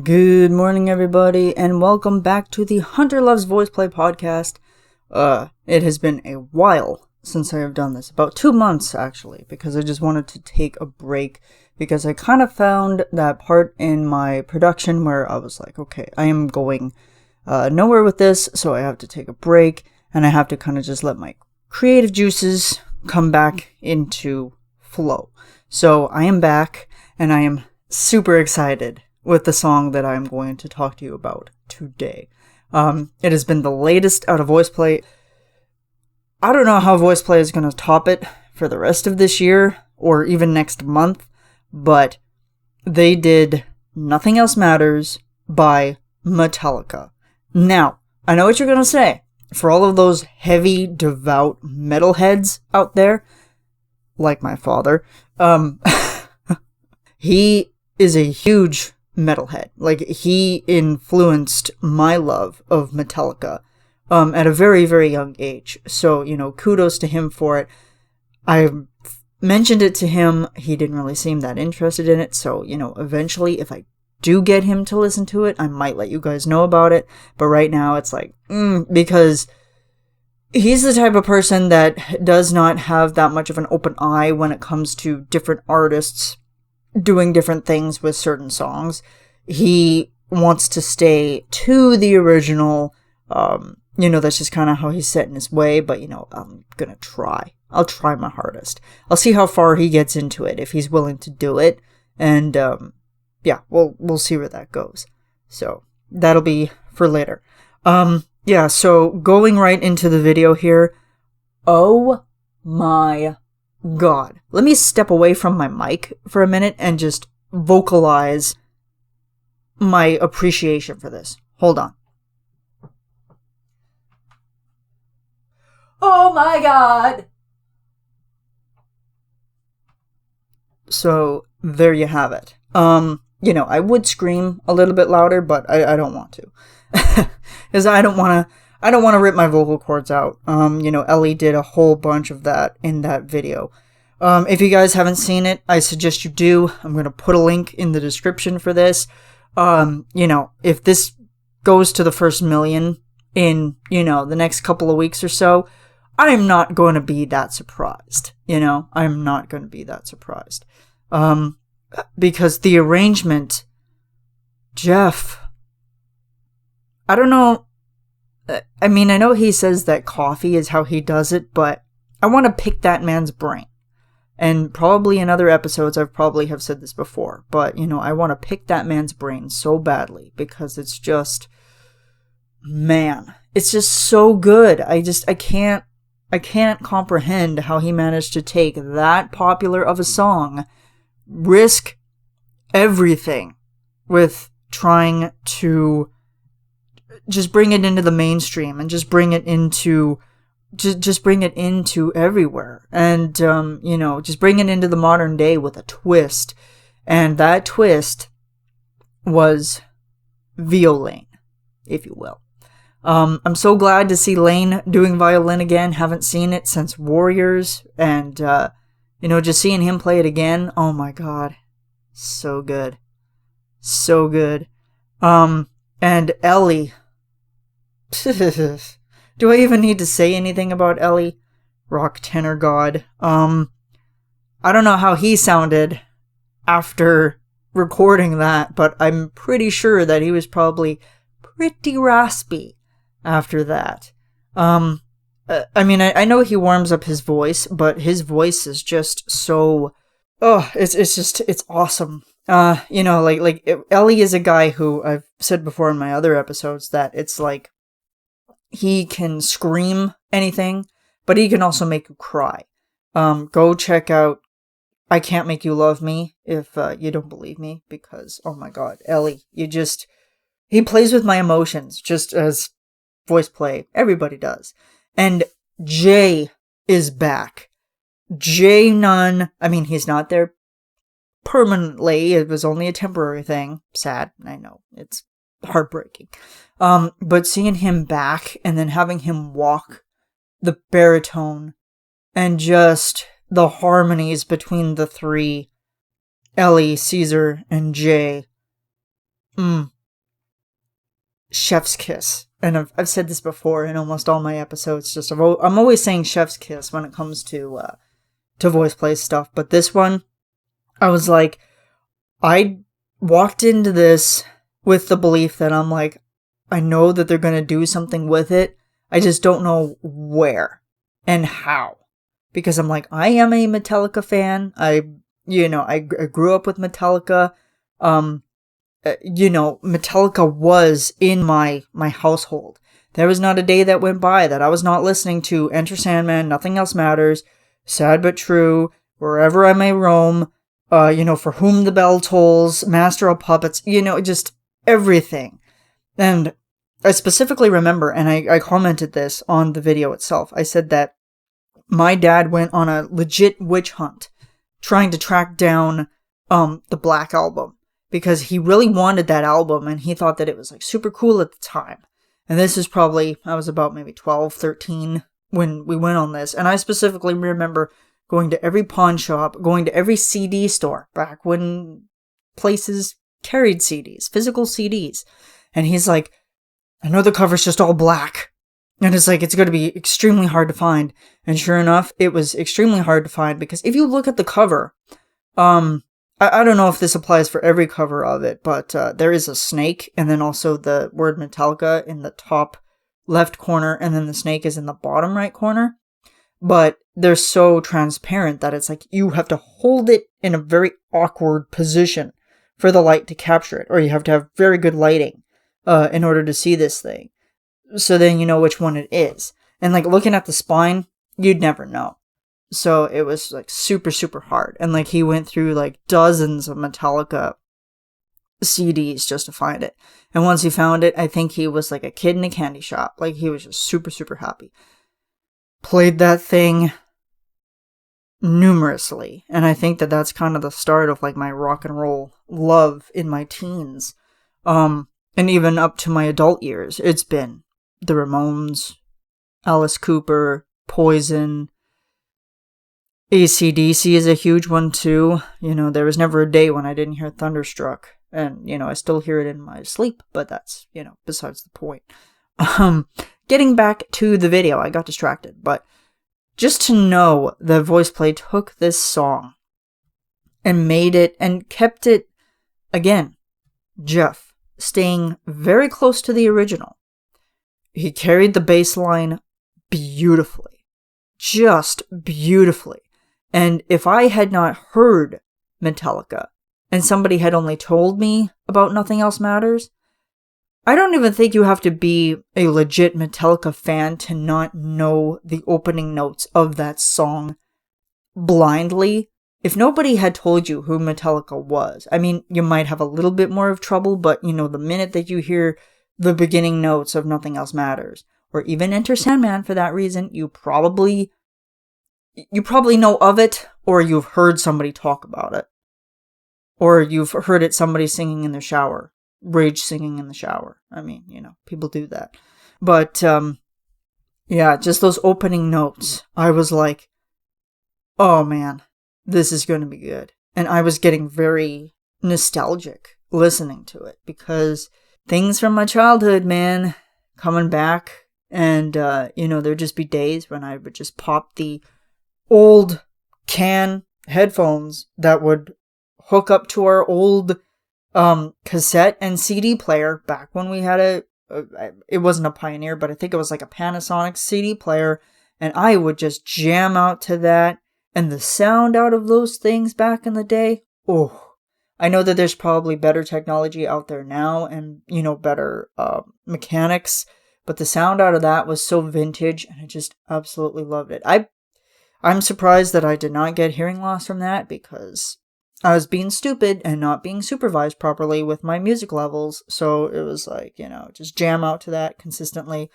Good morning, everybody, and welcome back to the Hunter Loves Voiceplay podcast. It has been a while since I have done this, about 2 months actually, because I just wanted to take a break, because I kind of found that part in my production where I was like, okay, I am going nowhere with this, so I have to take a break, and I have to kind of just let my creative juices come back into flow. So I am back, and I am super excited with the song that I'm going to talk to you about today. It has been the latest out of Voiceplay. I don't know how Voiceplay is going to top it for the rest of this year, or even next month, but they did Nothing Else Matters by Metallica. Now, I know what you're going to say. For all of those heavy, devout metalheads out there, like my father, he is a huge metalhead. Like, he influenced my love of Metallica at a very, very young age. So, kudos to him for it. I mentioned it to him. He didn't really seem that interested in it. So, eventually, if I do get him to listen to it, I might let you guys know about it. But right now, it's like, because he's the type of person that does not have that much of an open eye when it comes to different artists doing different things with certain songs. He wants to stay to the original. That's just kind of how he's set in his way, but I'm gonna try. I'll try my hardest. I'll see how far he gets into it, if he's willing to do it, and we'll see where that goes. So that'll be for later. So going right into the video here. Oh my God. Let me step away from my mic for a minute and just vocalize my appreciation for this. Hold on. Oh my God! So, there you have it. I would scream a little bit louder, but I don't want to. Because I don't want to rip my vocal cords out. Ellie did a whole bunch of that in that video. If you guys haven't seen it, I suggest you do. I'm going to put a link in the description for this. If this goes to the first million in, the next couple of weeks or so, I'm not going to be that surprised. I'm not going to be that surprised. Because the arrangement, Jeff, I don't know. I mean, I know he says that coffee is how he does it, but I want to pick that man's brain. And probably in other episodes, I've probably have said this before, but, I want to pick that man's brain so badly, because it's just, man, it's just so good. I can't comprehend how he managed to take that popular of a song, risk everything with trying to just bring it into the mainstream and just bring it into everywhere, and just bring it into the modern day with a twist. And that twist was violin, if you will. I'm so glad to see Lane doing violin again. Haven't seen it since Warriors, and just seeing him play it again, oh my God, so good, so good. And Ellie. Do I even need to say anything about Ellie? Rock tenor god. I don't know how he sounded after recording that, but I'm pretty sure that he was probably pretty raspy after that. I know he warms up his voice, but his voice is just so, it's awesome. Ellie is a guy who I've said before in my other episodes that it's like, he can scream anything, but he can also make you cry. Go check out I Can't Make You Love Me if you don't believe me, because, oh my God, Ellie, he plays with my emotions, just as Voiceplay, everybody does. And Jay is back. Jay Nunn, he's not there permanently, it was only a temporary thing. Sad, I know, it's heartbreaking. But seeing him back and then having him walk the baritone and just the harmonies between the three, Ellie, Caesar, and Jay, Mm. Chef's kiss. And I've said this before in almost all my episodes. I'm always saying chef's kiss when it comes to Voiceplay stuff. But this one, I was like, I walked into this with the belief that I'm like, I know that they're going to do something with it. I just don't know where and how. Because I'm like, I am a Metallica fan. I grew up with Metallica. Metallica was in my household. There was not a day that went by that I was not listening to Enter Sandman, Nothing Else Matters, Sad But True, Wherever I May Roam, For Whom the Bell Tolls, Master of Puppets, just everything. And I specifically remember, and I commented this on the video itself, I said that my dad went on a legit witch hunt trying to track down the Black Album, because he really wanted that album and he thought that it was like super cool at the time. And this is probably, I was about maybe 12, 13 when we went on this. And I specifically remember going to every pawn shop, going to every CD store back when places carried CDs, physical CDs. And he's like, I know the cover's just all black. And it's like, it's going to be extremely hard to find. And sure enough, it was extremely hard to find, because if you look at the cover, I don't know if this applies for every cover of it, but there is a snake, and then also the word Metallica in the top left corner, and then the snake is in the bottom right corner. But they're so transparent that it's like you have to hold it in a very awkward position for the light to capture it, or you have to have very good lighting in order to see this thing. So then you know which one it is. And like looking at the spine, you'd never know. So it was like super, super hard. And like he went through like dozens of Metallica CDs just to find it. And once he found it, I think he was like a kid in a candy shop. Like he was just super, super happy. Played that thing numerously. And I think that that's kind of the start of like my rock and roll love in my teens. And even up to my adult years, it's been the Ramones, Alice Cooper, Poison. AC/DC is a huge one too. There was never a day when I didn't hear Thunderstruck. And, I still hear it in my sleep, but that's, besides the point. Getting back to the video, I got distracted, but just to know that Voiceplay took this song and made it and kept it, again, Jeff, staying very close to the original. He carried the bass line beautifully. Just beautifully. And if I had not heard Metallica, and somebody had only told me about Nothing Else Matters, I don't even think you have to be a legit Metallica fan to not know the opening notes of that song blindly. If nobody had told you who Metallica was, I mean, you might have a little bit more of trouble, but, the minute that you hear the beginning notes of Nothing Else Matters, or even Enter Sandman for that reason, you probably know of it, or you've heard somebody talk about it. Or you've heard it somebody singing in the shower. Rage singing in the shower. I mean, people do that. But, yeah, just those opening notes. I was like, oh man, this is going to be good. And I was getting very nostalgic listening to it, because things from my childhood, man, coming back. And, there'd just be days when I would just pop the old can headphones that would hook up to our old cassette and CD player back when we had it wasn't a Pioneer, but I think it was like a Panasonic CD player, and I would just jam out to that. And the sound out of those things back in the day, I know that there's probably better technology out there now and, better mechanics, but the sound out of that was so vintage, and I just absolutely loved it. I'm surprised that I did not get hearing loss from that, because I was being stupid and not being supervised properly with my music levels. So it was like, just jam out to that consistently.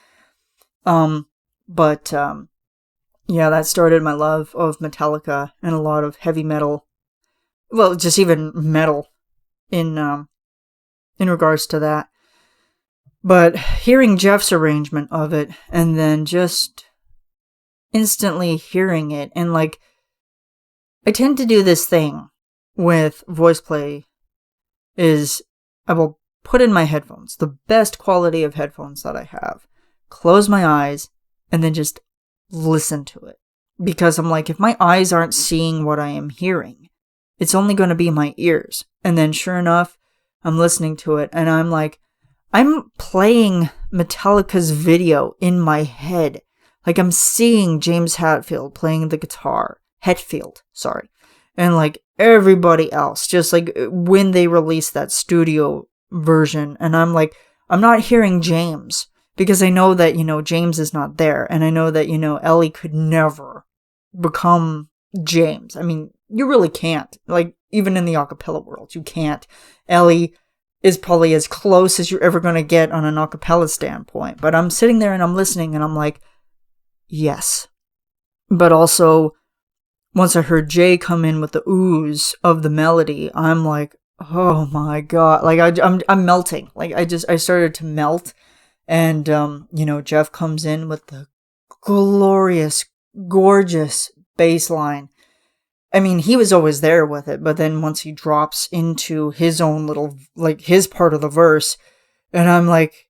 Yeah, that started my love of Metallica and a lot of heavy metal. Well, just even metal in regards to that. But hearing Jeff's arrangement of it, and then just instantly hearing it, and like, I tend to do this thing with Voiceplay, is I will put in my headphones, the best quality of headphones that I have, close my eyes, and then just listen to it. Because I'm like, if my eyes aren't seeing what I am hearing, it's only going to be my ears. And then sure enough, I'm listening to it, and I'm like, I'm playing Metallica's video in my head. Like, I'm seeing James Hetfield playing the guitar. Hetfield, sorry. And like everybody else, just like when they released that studio version. And I'm like, I'm not hearing James because I know that, James is not there. And I know that, Ellie could never become James. I mean, you really can't. Like, even in the acapella world, you can't. Ellie is probably as close as you're ever going to get on an acapella standpoint. But I'm sitting there and I'm listening and I'm like, yes. But also, once I heard Jay come in with the ooze of the melody, I'm like, oh my God. Like, I'm melting. Like, I started to melt. And, Jeff comes in with the glorious, gorgeous bass line. I mean, he was always there with it, but then once he drops into his own little, like, his part of the verse, and I'm like,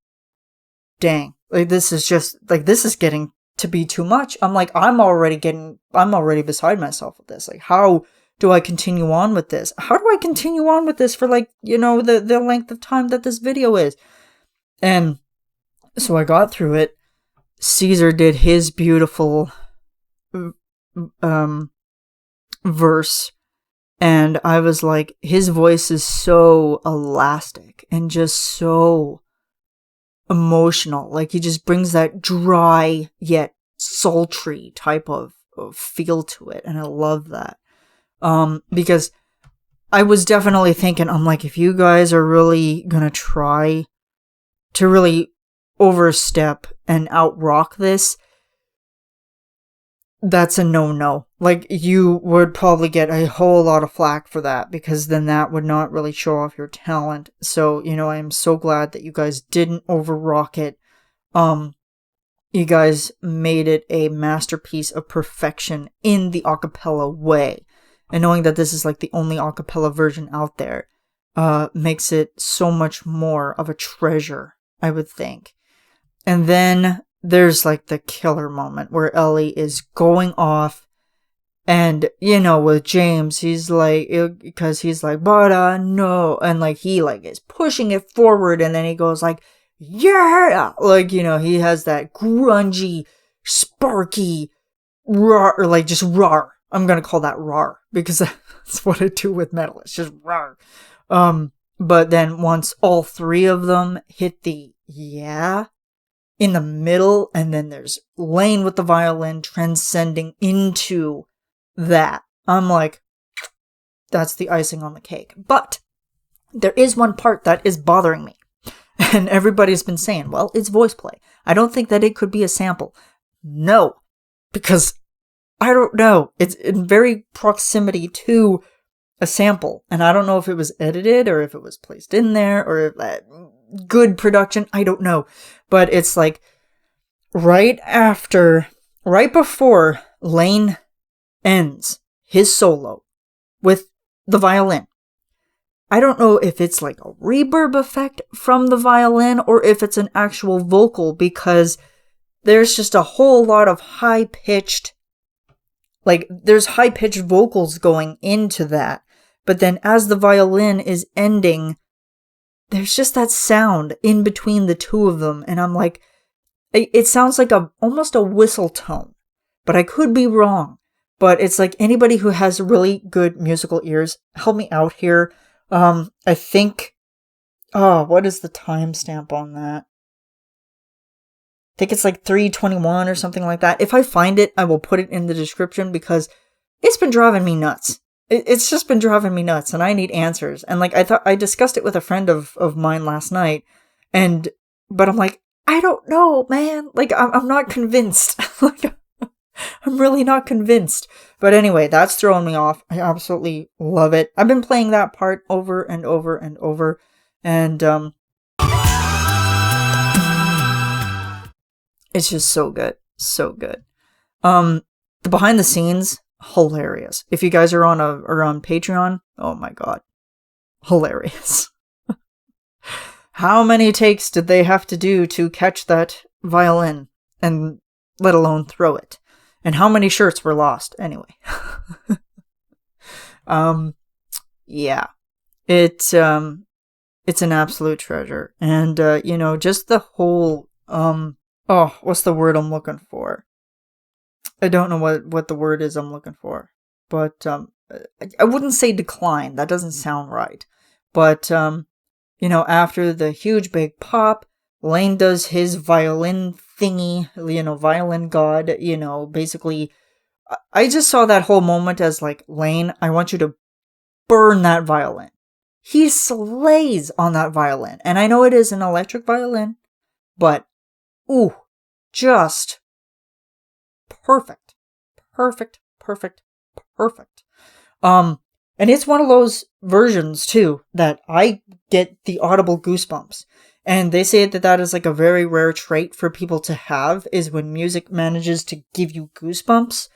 dang, like, this is getting to be too much. I'm like, I'm already beside myself with this. Like, how do I continue on with this? How do I continue on with this for, like, the length of time that this video is? And so I got through it. Caesar did his beautiful, verse, and I was like, his voice is so elastic and just so emotional. Like, he just brings that dry yet sultry type of feel to it, and I love that. Because I was definitely thinking, I'm like, if you guys are really gonna try to really overstep and out-rock this, that's a no-no. Like, you would probably get a whole lot of flack for that, because then that would not really show off your talent. So, I am so glad that you guys didn't over-rock it. You guys made it a masterpiece of perfection in the acapella way. And knowing that this is like the only acapella version out there, makes it so much more of a treasure, I would think. And then there's like the killer moment where Ellie is going off, and with James, he's like, because he's like, but no, and like he like is pushing it forward, and then he goes like, yeah, like, he has that grungy, sparky roar, or like just roar. I'm gonna call that roar because that's what I do with metal. It's just roar. But then once all three of them hit the in the middle, and then there's Lane with the violin transcending into that, I'm like, that's the icing on the cake. But there is one part that is bothering me, and everybody's been saying, well, it's Voiceplay. I don't think that it could be a sample. No, because I don't know. It's in very proximity to a sample, and I don't know if it was edited or if it was placed in there or if good production. I don't know. But it's like right before Lane ends his solo with the violin. I don't know if it's like a reverb effect from the violin or if it's an actual vocal, because there's just a whole lot of high-pitched, like, there's high-pitched vocals going into that. But then as the violin is ending, there's just that sound in between the two of them. And I'm like, it sounds like almost a whistle tone, but I could be wrong. But it's like, anybody who has really good musical ears, help me out here. I think, what is the timestamp on that? I think it's like 3:21 or something like that. If I find it, I will put it in the description, because it's been driving me nuts. It's just been driving me nuts, and I need answers. And like, I discussed it with a friend of mine last night, but I'm like, I don't know, man. Like, I'm not convinced. Like, I'm really not convinced. But anyway, that's throwing me off. I absolutely love it. I've been playing that part over and over and over, and it's just so good. So good. The behind the scenes, hilarious. If you guys are on Patreon, oh my god. Hilarious. how many takes did they have to do to catch that violin and let alone throw it? And how many shirts were lost anyway? Yeah. It's an absolute treasure. And just the whole what's the word I'm looking for? I don't know what the word is I'm looking for. But I wouldn't say decline. That doesn't sound right. But after the huge big pop, Lane does his violin thingy, violin god, basically. I just saw that whole moment as like, Lane, I want you to burn that violin. He slays on that violin. And I know it is an electric violin, but, ooh, just perfect. Perfect, perfect, perfect. And it's one of those versions, too, that I get the audible goosebumps. And they say that is like a very rare trait for people to have, is when music manages to give you goosebumps.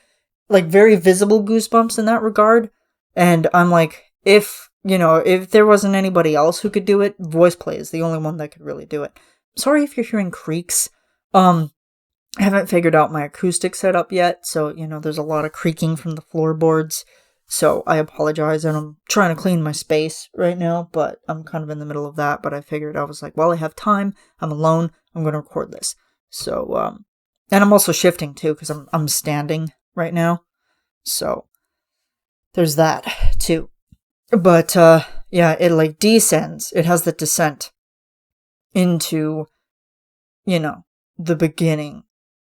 Like, very visible goosebumps in that regard. And I'm like, if there wasn't anybody else who could do it, Voiceplay is the only one that could really do it. Sorry if you're hearing creaks. I haven't figured out my acoustic setup yet, so, there's a lot of creaking from the floorboards. So I apologize, and I'm trying to clean my space right now, but I'm kind of in the middle of that. But I figured, I was like, well, I have time, I'm alone, I'm going to record this. So, and I'm also shifting too, because I'm standing right now. So there's that too. But it like descends. It has the descent into, the beginning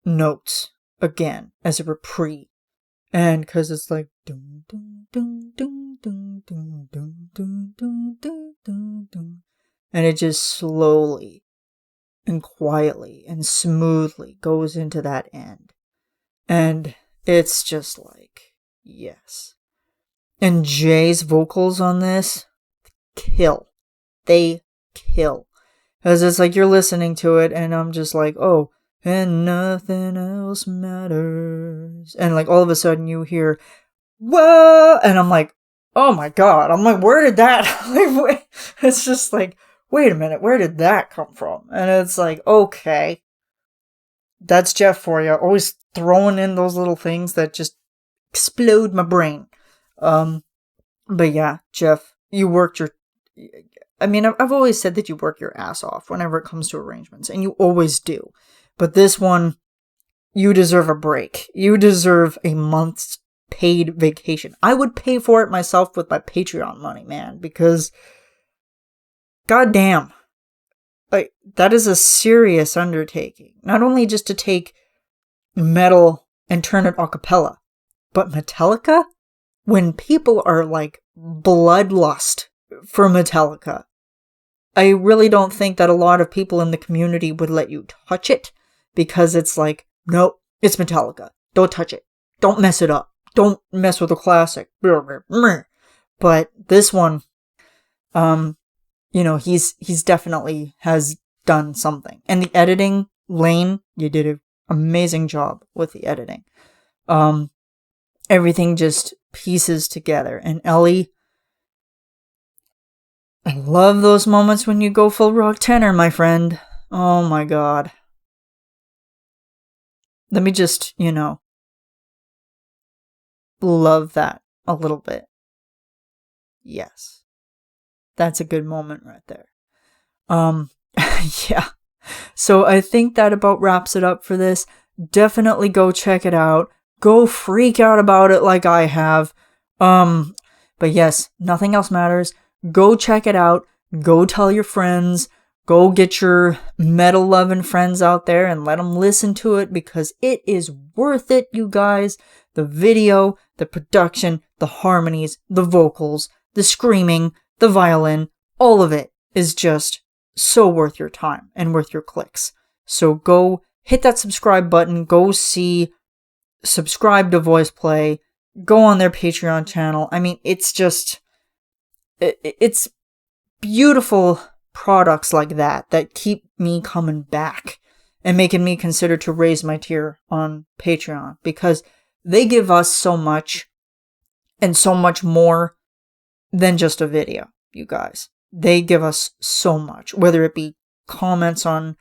notes again as a reprieve. And because it's like dun, dun, dun, dun, dun, dun, dun, dun, dun, dun, dun, dun. And it just slowly and quietly and smoothly goes into that end. And it's just like, yes. And Jay's vocals on this kill. They kill. Because it's like you're listening to it and I'm just like, oh, and nothing else matters. And like all of a sudden you hear, whoa! And I'm like, oh my god. I'm like, where did that? It's just like, wait a minute, where did that come from? And it's like, okay. That's Jeff for you. Always throwing in those little things that just explode my brain. But yeah, Jeff, you worked I've always said that you work your ass off whenever it comes to arrangements, and you always do. But this one, you deserve a break. You deserve a month's paid vacation. I would pay for it myself with my Patreon money, man, because goddamn, like, that is a serious undertaking. Not only just to take metal and turn it a cappella, but Metallica? When people are like bloodlust for Metallica, I really don't think that a lot of people in the community would let you touch it, because it's like, nope, it's Metallica. Don't touch it. Don't mess it up. Don't mess with a classic. But this one, he's definitely has done something. And the editing, Lane, you did an amazing job with the editing. Everything just pieces together. And Ellie, I love those moments when you go full rock tenor, my friend. Oh my god. Let me just, love that a little bit. Yes. That's a good moment right there. Yeah. So I think that about wraps it up for this. Definitely go check it out. Go freak out about it like I have. But yes, nothing else matters. Go check it out. Go tell your friends. Go get your metal loving friends out there and let them listen to it, because it is worth it, you guys. The video, the production, the harmonies, the vocals, the screaming, the violin, all of it is just so worth your time and worth your clicks. So go hit that subscribe button. Go subscribe to Voiceplay. Go on their Patreon channel. I mean, it's just, it's beautiful products like that keep me coming back and making me consider to raise my tier on Patreon, because they give us so much and so much more than just a video, you guys. they give us so much, whether it be comments on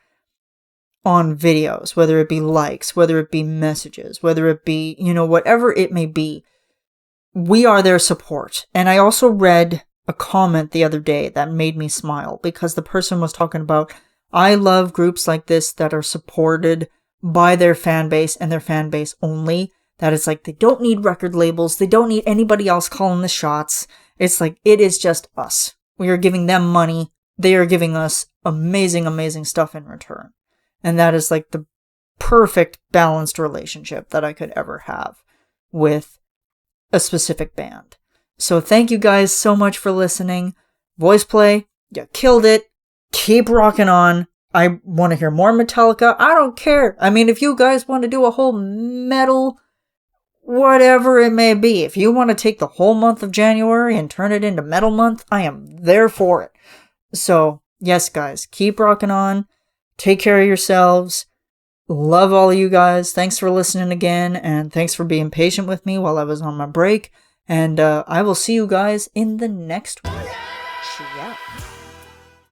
videos, whether it be likes, whether it be messages, whether it be, whatever it may be. We are their support. And I also read a comment the other day that made me smile, because the person was talking about, I love groups like this that are supported by their fan base and their fan base only. That it's like, they don't need record labels. They don't need anybody else calling the shots. It's like, it is just us. We are giving them money. They are giving us amazing, amazing stuff in return. And that is like the perfect balanced relationship that I could ever have with a specific band. So thank you guys so much for listening. Voiceplay, you killed it. Keep rocking on. I want to hear more Metallica. I don't care. I mean, if you guys want to do a whole metal, whatever it may be, if you want to take the whole month of January and turn it into metal month, I am there for it. So, yes, guys, keep rocking on. Take care of yourselves. Love all of you guys. Thanks for listening again, and thanks for being patient with me while I was on my break. And I will see you guys in the next one. Ciao.